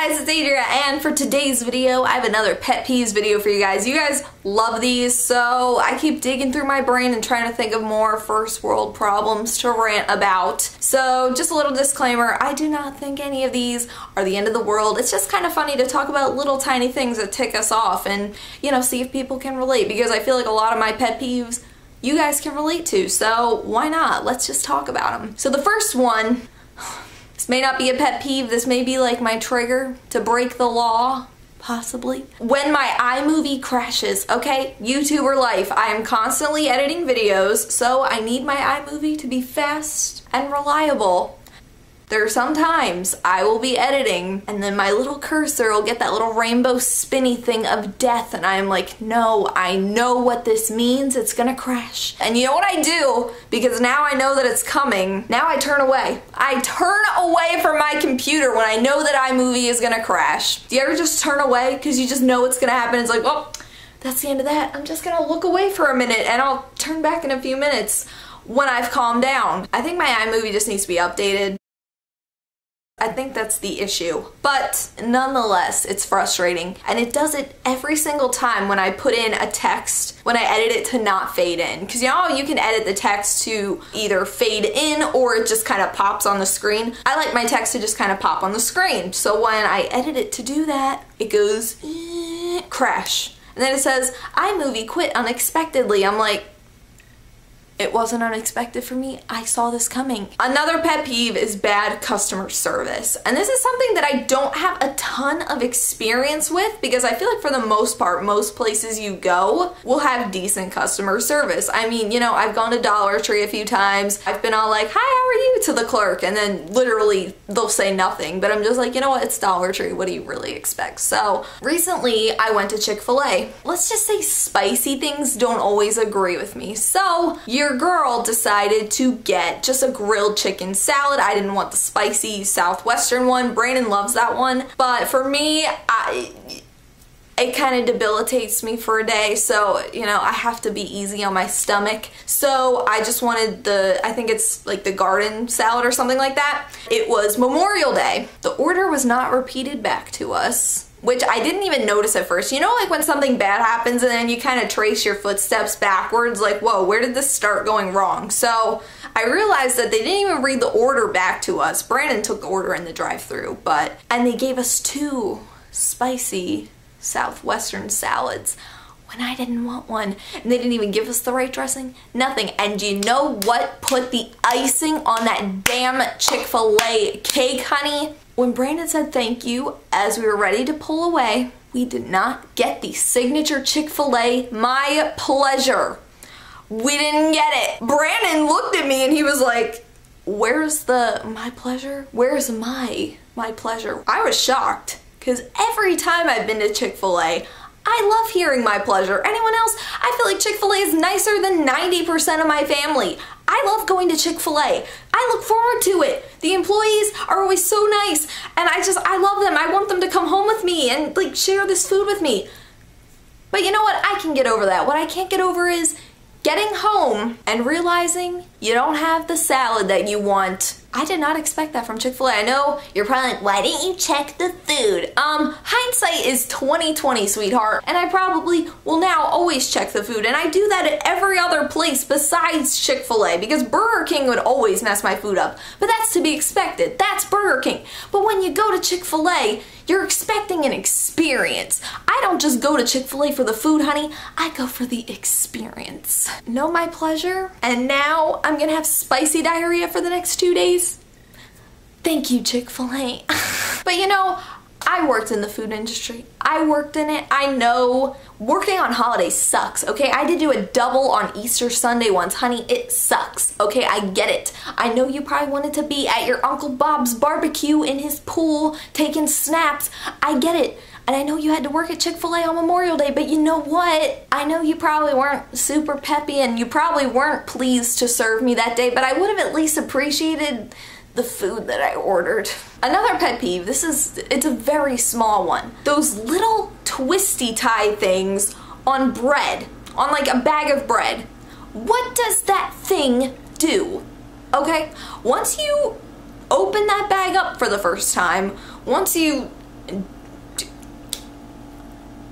guys, it's Adria, and for today's video, I have another pet peeves video for you guys. You guys love these, so I keep digging through my brain and trying to think of more first world problems to rant about. So just a little disclaimer, I do not think any of these are the end of the world. It's just kind of funny to talk about little tiny things that tick us off and, you know, see if people can relate, because I feel like a lot of my pet peeves you guys can relate to, so why not? Let's just talk about them. So the first one, this may not be a pet peeve, this may be like my trigger to break the law, possibly. When my iMovie crashes, okay? YouTuber life, I am constantly editing videos, so I need my iMovie to be fast and reliable. There are some times I will be editing and then my little cursor will get that little rainbow spinny thing of death and I'm like, no, I know what this means, it's gonna crash. And you know what I do? Because now I know that it's coming, now I turn away. I turn away from my computer when I know that iMovie is gonna crash. Do you ever just turn away because you just know it's gonna happen? It's like, well, that's the end of that. I'm just gonna look away for a minute and I'll turn back in a few minutes when I've calmed down. I think my iMovie just needs to be updated. I think that's the issue. But nonetheless, it's frustrating. And it does it every single time when I put in a text, when I edit it to not fade in. Because you know how you can edit the text to either fade in or it just kind of pops on the screen? I like my text to just kind of pop on the screen. So when I edit it to do that, it goes crash. And then it says, iMovie quit unexpectedly. I'm like, it wasn't unexpected for me. I saw this coming. Another pet peeve is bad customer service. And this is something that I don't have a ton of experience with because I feel like for the most part, most places you go will have decent customer service. I mean, you know, I've gone to Dollar Tree a few times. I've been all like, hi, how are you, to the clerk, and then literally they'll say nothing. But I'm just like, you know what, it's Dollar Tree. What do you really expect? So recently I went to Chick-fil-A. Let's just say spicy things don't always agree with me. So your girl decided to get just a grilled chicken salad. I didn't want the spicy southwestern one. Brandon loves that one. But for me, it kind of debilitates me for a day, so, you know, I have to be easy on my stomach. So I just wanted I think it's like the garden salad or something like that. It was Memorial Day. The order was not repeated back to us, which I didn't even notice at first. You know, like when something bad happens and then you kind of trace your footsteps backwards, like, whoa, where did this start going wrong? So I realized that they didn't even read the order back to us. Brandon took the order in the drive-thru, and they gave us 2 spicy southwestern salads when I didn't want one. And they didn't even give us the right dressing, nothing. And you know what put the icing on that damn Chick-fil-A cake, honey? When Brandon said thank you as we were ready to pull away, we did not get the signature Chick-fil-A My Pleasure. We didn't get it. Brandon looked at me and he was like, where's the My Pleasure? Where's my pleasure? I was shocked because every time I've been to Chick-fil-A, I love hearing My Pleasure. Anyone else? I feel like Chick-fil-A is nicer than 90% of my family. I love going to Chick-fil-A. I look forward to it. The employees are always so nice and I love them. I want them to come home with me and like share this food with me. But you know what? I can get over that. What I can't get over is getting home and realizing you don't have the salad that you want. I did not expect that from Chick-fil-A. I know you're probably like, why didn't you check the food? Hindsight is 20/20, sweetheart. And I probably will now always check the food. And I do that at every other place besides Chick-fil-A because Burger King would always mess my food up. But that's to be expected. That's Burger King. But when you go to Chick-fil-A, you're expecting an experience. I don't just go to Chick-fil-A for the food, honey. I go for the experience. Know My Pleasure? And now I'm gonna have spicy diarrhea for the next 2 days. Thank you, Chick-fil-A. But you know, I worked in the food industry. I worked in it. I know working on holidays sucks, okay? I did do a double on Easter Sunday once. Honey, it sucks, okay? I get it. I know you probably wanted to be at your Uncle Bob's barbecue in his pool taking snaps. I get it. And I know you had to work at Chick-fil-A on Memorial Day, but you know what? I know you probably weren't super peppy and you probably weren't pleased to serve me that day, but I would have at least appreciated the food that I ordered. Another pet peeve, it's a very small one. Those little twisty tie things on bread, on like a bag of bread. What does that thing do? Okay? Once you open that bag up for the first time, once you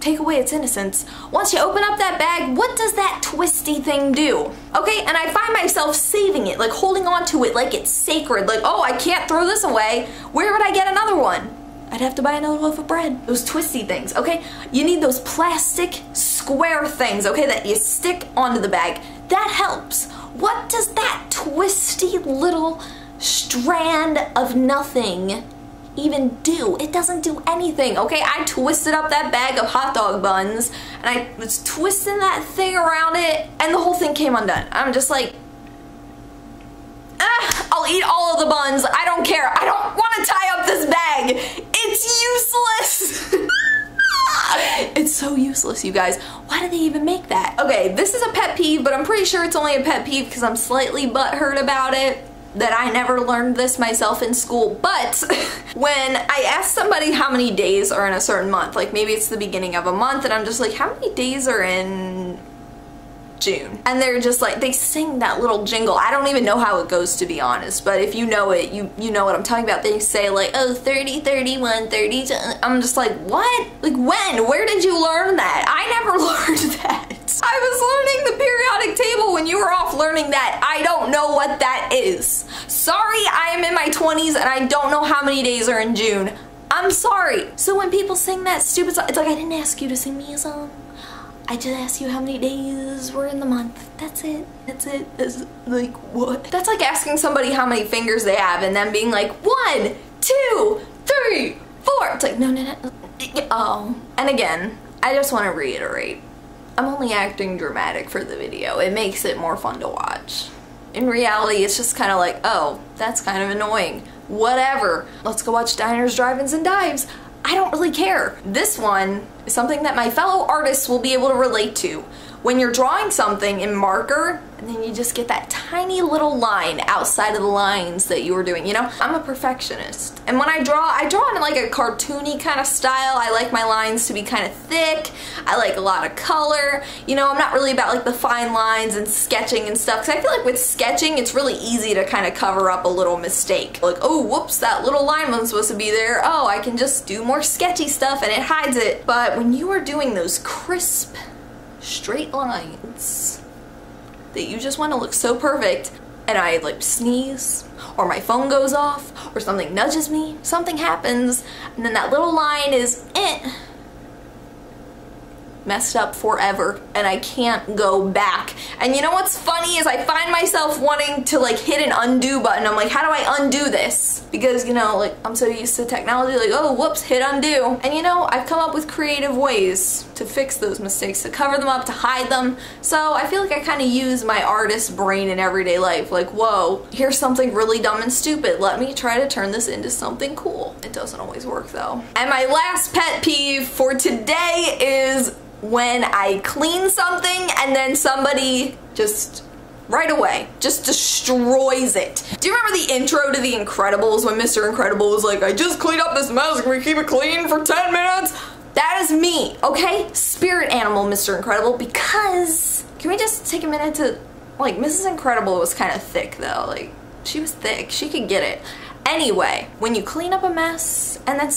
take away its innocence. Once you open up that bag, what does that twisty thing do? Okay, and I find myself saving it, like holding on to it like it's sacred, like, oh, I can't throw this away. Where would I get another one? I'd have to buy another loaf of bread. Those twisty things, okay? You need those plastic square things, okay, that you stick onto the bag. That helps. What does that twisty little strand of nothing even do? It doesn't do anything, okay? I twisted up that bag of hot dog buns and I was twisting that thing around it and the whole thing came undone. I'm just like, I'll eat all of the buns. I don't care. I don't want to tie up this bag. It's useless. It's so useless, you guys. Why do they even make that? Okay, this is a pet peeve, but I'm pretty sure it's only a pet peeve because I'm slightly butthurt about it. That I never learned this myself in school, but when I ask somebody how many days are in a certain month, like maybe it's the beginning of a month and I'm just like, how many days are in June? And they're just like, they sing that little jingle. I don't even know how it goes, to be honest, but if you know it, you know what I'm talking about. They say like, oh, 30, 31, 30, I'm just like, what? Like when? Where did you learn that? I never learned that. I was learning the periodic table when you were off learning that. I don't know what that is. Sorry, I am in my 20s and I don't know how many days are in June. I'm sorry. So when people sing that stupid song, it's like, I didn't ask you to sing me a song. I just asked you how many days were in the month. That's it. That's it. It's like, what? That's like asking somebody how many fingers they have and then being like, 1, 2, 3, 4. It's like, no. Oh. And again, I just want to reiterate. I'm only acting dramatic for the video. It makes it more fun to watch. In reality, it's just kind of like, oh, that's kind of annoying. Whatever. Let's go watch Diners, Drive-Ins, and Dives. I don't really care. This one is something that my fellow artists will be able to relate to. When you're drawing something in marker, and then you just get that tiny little line outside of the lines that you were doing, you know? I'm a perfectionist. And when I draw in like a cartoony kind of style. I like my lines to be kind of thick. I like a lot of color. You know, I'm not really about like the fine lines and sketching and stuff, because I feel like with sketching, it's really easy to kind of cover up a little mistake. Like, oh, whoops, that little line wasn't supposed to be there. Oh, I can just do more sketchy stuff and it hides it. But when you are doing those crisp, straight lines that you just want to look so perfect, and I like sneeze, or my phone goes off, or something nudges me, something happens, and then that little line is messed up forever, and I can't go back. And you know what's funny is I find myself wanting to like hit an undo button. I'm like, how do I undo this? Because, you know, like I'm so used to technology, like, oh, whoops, hit undo. And you know, I've come up with creative ways to fix those mistakes, to cover them up, to hide them. So I feel like I kind of use my artist brain in everyday life. Like, whoa, here's something really dumb and stupid. Let me try to turn this into something cool. It doesn't always work though. And my last pet peeve for today is when I clean something and then somebody just right away just destroys it. Do you remember the intro to The Incredibles when Mr. Incredible was like, I just cleaned up this mess, can we keep it clean for 10 minutes? That is me, okay? Spirit animal Mr. Incredible, because can we just take a minute to, like, Mrs. Incredible was kind of thick though, like, she was thick, she could get it. Anyway, when you clean up a mess and then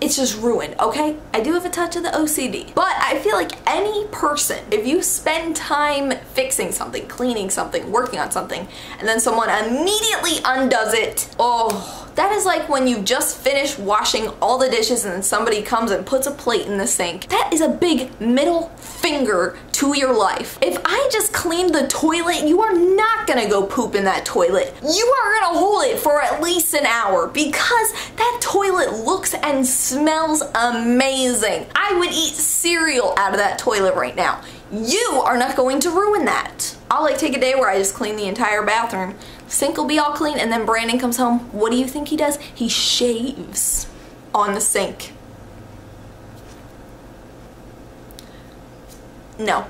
it's just ruined, okay? I do have a touch of the OCD, but I feel like any person, if you spend time fixing something, cleaning something, working on something, and then someone immediately undoes it, oh, that is like when you've just finished washing all the dishes and then somebody comes and puts a plate in the sink. That is a big middle finger to your life. If I just cleaned the toilet, you are not gonna go poop in that toilet. You are gonna hold it for at least an hour because that toilet looks and smells amazing. I would eat cereal out of that toilet right now. You are not going to ruin that. I'll like take a day where I just clean the entire bathroom. Sink will be all clean, and then Brandon comes home. What do you think he does? He shaves on the sink. No.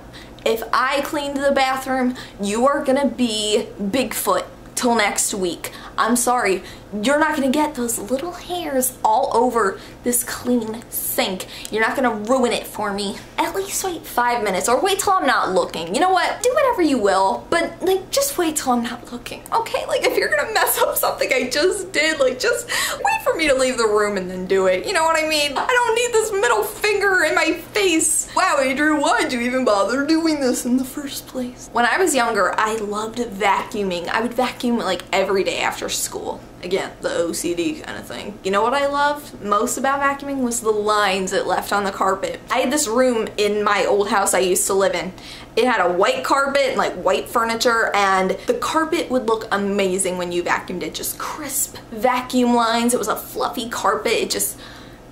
If I cleaned the bathroom, you are gonna be Bigfoot till next week. I'm sorry. you're not gonna get those little hairs all over this clean sink. You're not gonna ruin it for me. At least wait 5 minutes, or wait till I'm not looking. You know what? Do whatever you will, but like just wait till I'm not looking, okay? Like if you're gonna mess up something I just did, like just wait for me to leave the room and then do it. You know what I mean? I don't need this middle finger in my face. Wow, Adria, why'd you even bother doing this in the first place? When I was younger, I loved vacuuming. I would vacuum like every day after school. Again, the OCD kind of thing. You know what I loved most about vacuuming was the lines it left on the carpet. I had this room in my old house I used to live in. It had a white carpet and like white furniture, and the carpet would look amazing when you vacuumed it. Just crisp vacuum lines. It was a fluffy carpet. It just,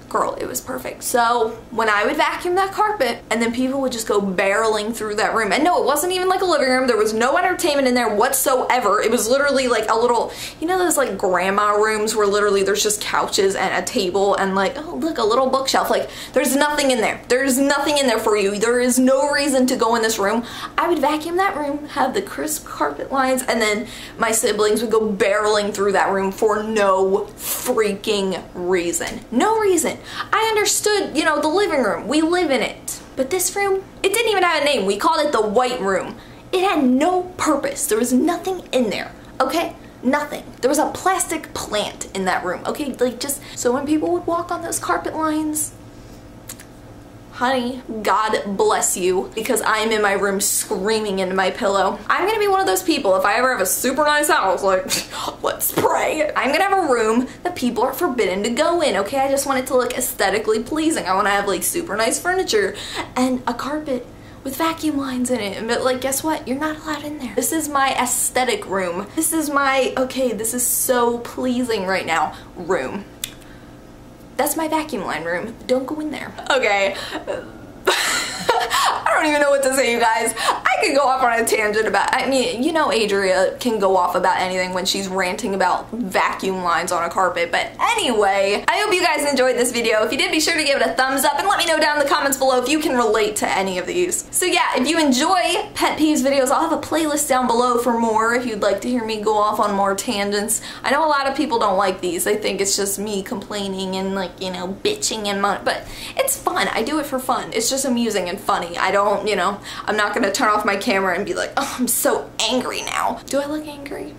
girl, it was perfect. So when I would vacuum that carpet and then people would just go barreling through that room, and no, it wasn't even like a living room. There was no entertainment in there whatsoever. It was literally like a little, you know those like grandma rooms where literally there's just couches and a table and like, oh look, a little bookshelf. Like there's nothing in there. There's nothing in there for you. There is no reason to go in this room. I would vacuum that room, have the crisp carpet lines, and then my siblings would go barreling through that room for no freaking reason. No reason. I understood, you know, the living room. We live in it. But this room, it didn't even have a name. We called it the white room. It had no purpose. There was nothing in there, okay? Nothing. There was a plastic plant in that room, okay? Like just, so when people would walk on those carpet lines, honey, God bless you, because I'm in my room screaming into my pillow. I'm gonna be one of those people, if I ever have a super nice house, like, let's pray. I'm gonna have a room that people are forbidden to go in, okay? I just want it to look aesthetically pleasing. I wanna have like super nice furniture and a carpet with vacuum lines in it. But like, guess what? You're not allowed in there. This is my aesthetic room. This is my, okay, this is so pleasing right now, room. That's my vacuum line room. Don't go in there. Okay. I don't even know what to say, you guys. I could go off on a tangent about, I mean, you know Adria can go off about anything when she's ranting about vacuum lines on a carpet. But anyway, I hope you guys enjoyed this video. If you did, be sure to give it a thumbs up and let me know down in the comments below if you can relate to any of these. So yeah, if you enjoy Pet Peeves videos, I'll have a playlist down below for more if you'd like to hear me go off on more tangents. I know a lot of people don't like these. They think it's just me complaining and like, you know, bitching and but it's fun. I do it for fun. It's just amusing and funny. I don't, you know, I'm not gonna turn off my camera and be like, oh, I'm so angry now. Do I look angry?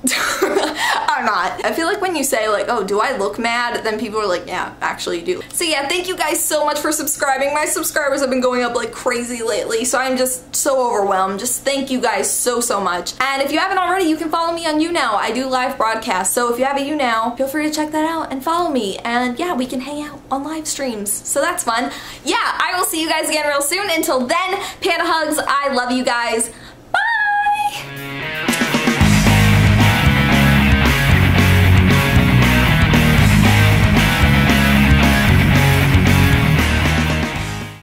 I'm not. I feel like when you say like, oh, do I look mad? Then people are like, yeah, actually you do. So yeah, thank you guys so much for subscribing. My subscribers have been going up like crazy lately, so I'm just so overwhelmed. Just thank you guys so much. And if you haven't already, you can follow me on YouNow. I do live broadcasts, so if you have a YouNow, feel free to check that out and follow me. And yeah, we can hang out on live streams, so that's fun. Yeah, I will see you guys again real soon. Until then, panda hugs. I love you guys.